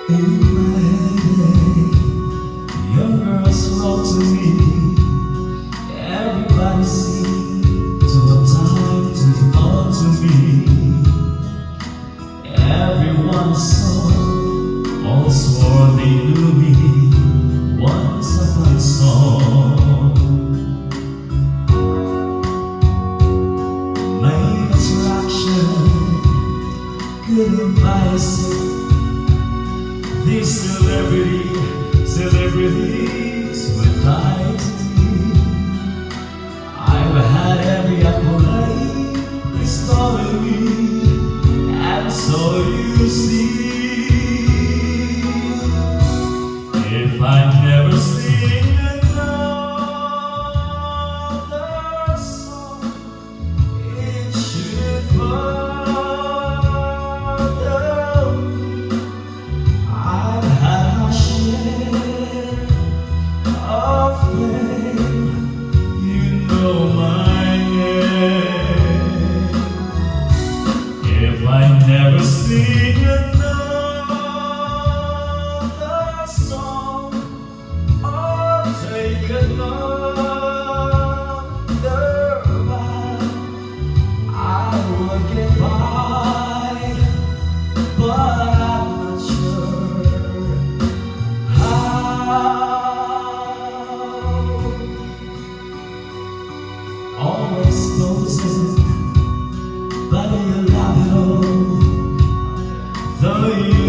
In my head, young girls wrote to me. Everybody seemed to have time to devote to me. Everyone saw, all swore they knew me once upon a song. My attraction couldn't buy a seat. These celebrities were tied to me. I've had every accolade restoring me, and so you see, if I never sing another song, it shouldn't bother me. I've had my share of fame, you know my name. If I never sing another song or take another bow, I would get by, but I'm not sure how. Always posing, but you love it all, though you